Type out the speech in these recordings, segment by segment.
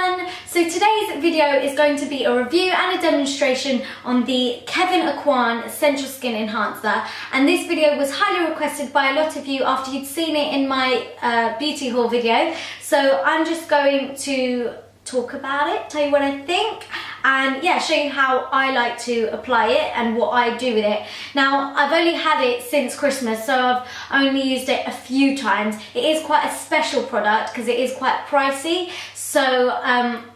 everyone! So today's video is going to be a review and a demonstration on the KEVYN AUCOIN Sensual Skin Enhancer, and this video was highly requested by a lot of you after you'd seen it in my beauty haul video. So I'm just going to talk about it, tell you what I think, and yeah, show you how I like to apply it and what I do with it. Now, I've only had it since Christmas, so I've only used it a few times. It is quite a special product because it is quite pricey, so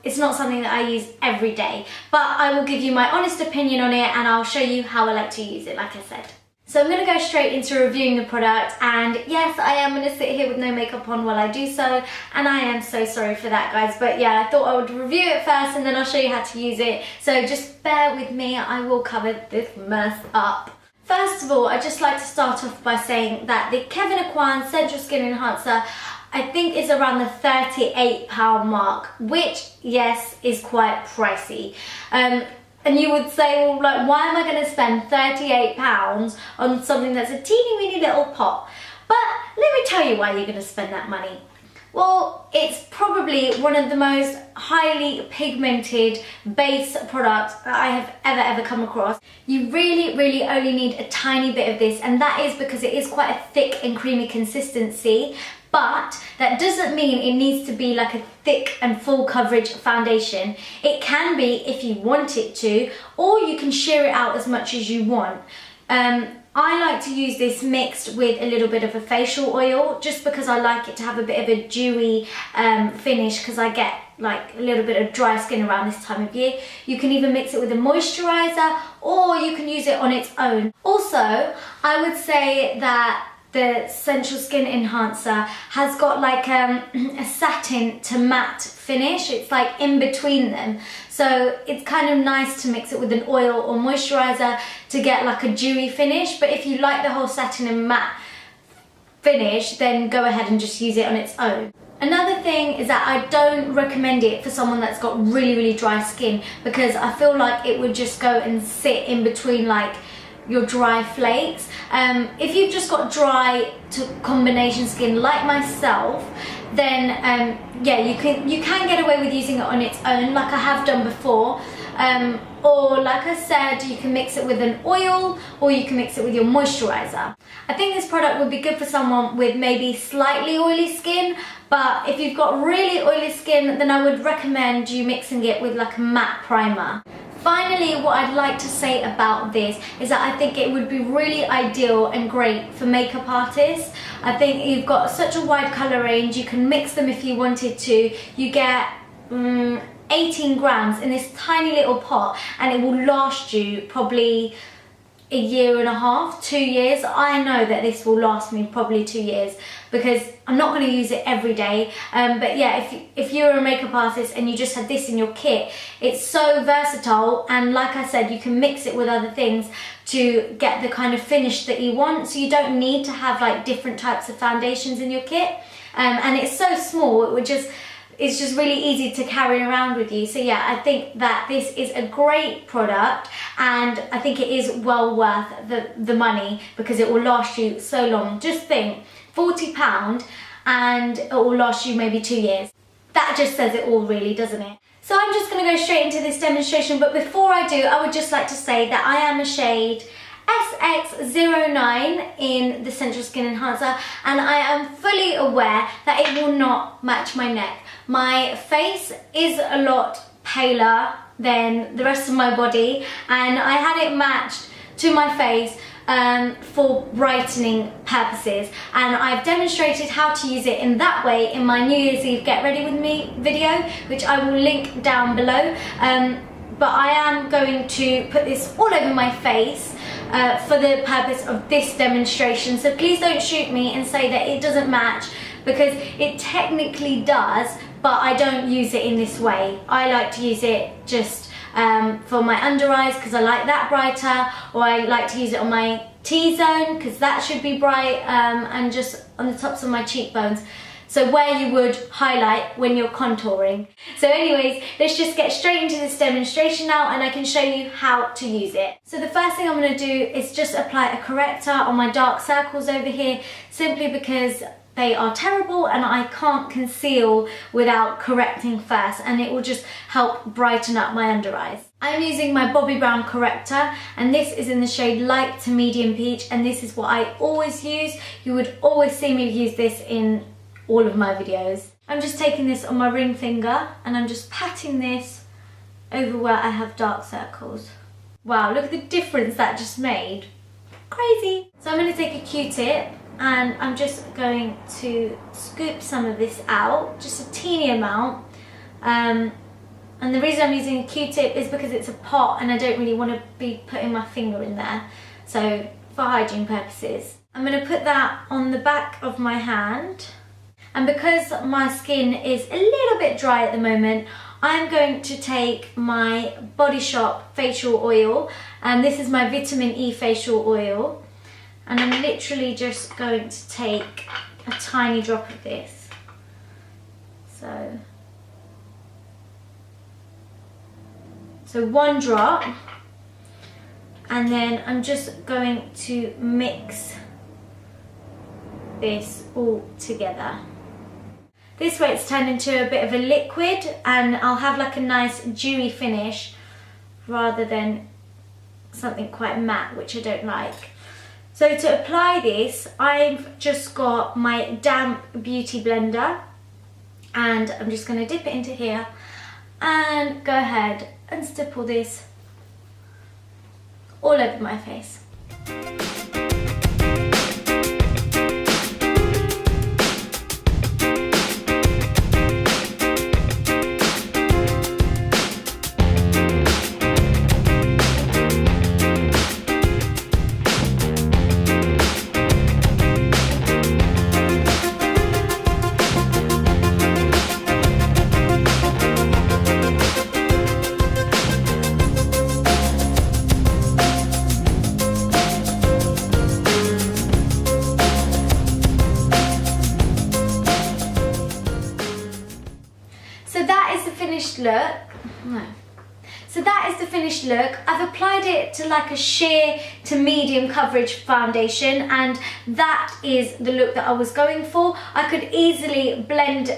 it's not something that I use every day, but I will give you my honest opinion on it and I'll show you how I like to use it, like I said. So I'm going to go straight into reviewing the product, and yes, I am going to sit here with no makeup on while I do so, and I am so sorry for that, guys, but yeah, I thought I would review it first and then I'll show you how to use it, so just bear with me, I will cover this mess up. First of all, I'd just like to start off by saying that the KEVYN AUCOIN Sensual Skin Enhancer I think is around the £38 mark, which, yes, is quite pricey. And you would say, well, like, why am I going to spend £38 on something that's a teeny weeny little pot? But let me tell you why you're going to spend that money. Well, it's probably one of the most highly pigmented base products that I have ever come across. You really only need a tiny bit of this, and that is because it is quite a thick and creamy consistency. But that doesn't mean it needs to be like a thick and full coverage foundation. It can be if you want it to, or you can sheer it out as much as you want. I like to use this mixed with a little bit of a facial oil, just because I like it to have a bit of a dewy finish, because I get like a little bit of dry skin around this time of year. You can either mix it with a moisturizer, or you can use it on its own. Also, I would say that the Sensual Skin Enhancer has got like a satin to matte finish. It's like in between them. So it's kind of nice to mix it with an oil or moisturizer to get like a dewy finish. But if you like the whole satin and matte finish, then go ahead and just use it on its own. Another thing is that I don't recommend it for someone that's got really dry skin, because I feel like it would just go and sit in between like your dry flakes. If you've just got dry to combination skin like myself, then yeah, you can get away with using it on its own, like I have done before. Or like I said, you can mix it with an oil, or you can mix it with your moisturizer. I think this product would be good for someone with maybe slightly oily skin, but if you've got really oily skin, then I would recommend you mixing it with like a matte primer. Finally, what I'd like to say about this is that I think it would be really ideal and great for makeup artists. I think you've got such a wide colour range, you can mix them if you wanted to. You get 18 grams in this tiny little pot, and it will last you probably a year and a half, 2 years. I know that this will last me probably 2 years, because I'm not going to use it every day. But yeah, if you're a makeup artist and you just had this in your kit, it's so versatile, and like I said, you can mix it with other things to get the kind of finish that you want, so you don't need to have like different types of foundations in your kit. And it's so small, it's just really easy to carry around with you. So yeah, I think that this is a great product, and I think it is well worth the money, because it will last you so long. Just think, £40 and it will last you maybe 2 years. That just says it all really, doesn't it? So I'm just going to go straight into this demonstration, but before I do, I would just like to say that I am a shade SX09 in the Sensual Skin Enhancer, and I am fully aware that it will not match my neck. My face is a lot paler than the rest of my body, and I had it matched to my face for brightening purposes, and I've demonstrated how to use it in that way in my New Year's Eve Get Ready With Me video, which I will link down below. But I am going to put this all over my face for the purpose of this demonstration, so please don't shoot me and say that it doesn't match, because it technically does, but I don't use it in this way. I like to use it just for my under eyes, because I like that brighter, or I like to use it on my T-zone, because that should be bright, and just on the tops of my cheekbones. So where you would highlight when you're contouring. So anyways, let's just get straight into this demonstration now, and I can show you how to use it. So the first thing I'm going to do is just apply a corrector on my dark circles over here, simply because they are terrible and I can't conceal without correcting first, and it will just help brighten up my under eyes. I'm using my Bobbi Brown corrector, and this is in the shade light to medium peach, and this is what I always use. You would always see me use this in all of my videos. I'm just taking this on my ring finger and I'm just patting this over where I have dark circles. Wow, look at the difference that just made. Crazy. So I'm going to take a Q-tip and I'm just going to scoop some of this out, just a teeny amount. And the reason I'm using a Q-tip is because it's a pot and I don't really want to be putting my finger in there. So for hygiene purposes. I'm going to put that on the back of my hand. And because my skin is a little bit dry at the moment, I'm going to take my Body Shop facial oil, and this is my vitamin E facial oil, and I'm literally just going to take a tiny drop of this. So one drop, and then I'm just going to mix this all together. This way it's turned into a bit of a liquid and I'll have like a nice dewy finish rather than something quite matte, which I don't like. So to apply this, I've just got my damp beauty blender and I'm just going to dip it into here and go ahead and stipple this all over my face. Look. No. So that is the finished look. I've applied it to like a sheer to medium coverage foundation, and that is the look that I was going for. I could easily blend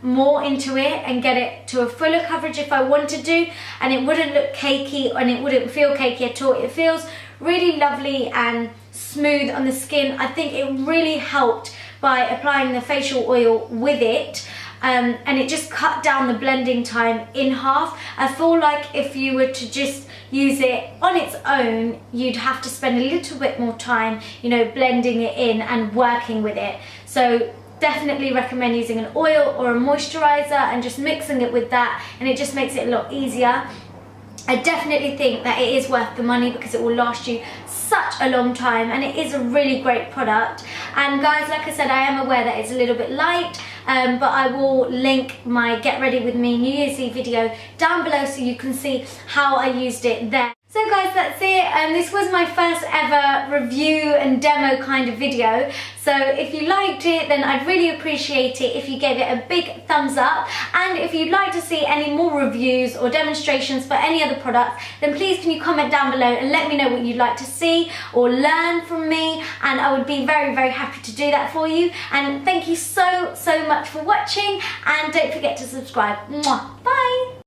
more into it and get it to a fuller coverage if I wanted to, and it wouldn't look cakey and it wouldn't feel cakey at all. It feels really lovely and smooth on the skin. I think it really helped by applying the facial oil with it. And it just cut down the blending time in half. I feel like if you were to just use it on its own, you'd have to spend a little bit more time, you know, blending it in and working with it. So definitely recommend using an oil or a moisturizer and just mixing it with that, and it just makes it a lot easier. I definitely think that it is worth the money because it will last you such a long time, and it is a really great product. And guys, like I said, I am aware that it's a little bit light, but I will link my Get Ready With Me New Year's Eve video down below so you can see how I used it there. So guys, that's it. This was my first ever review and demo kind of video. So if you liked it, then I'd really appreciate it if you gave it a big thumbs up. And if you'd like to see any more reviews or demonstrations for any other products, then please can you comment down below and let me know what you'd like to see or learn from me, and I would be very, very happy to do that for you. And thank you so much for watching, and don't forget to subscribe. Mwah. Bye!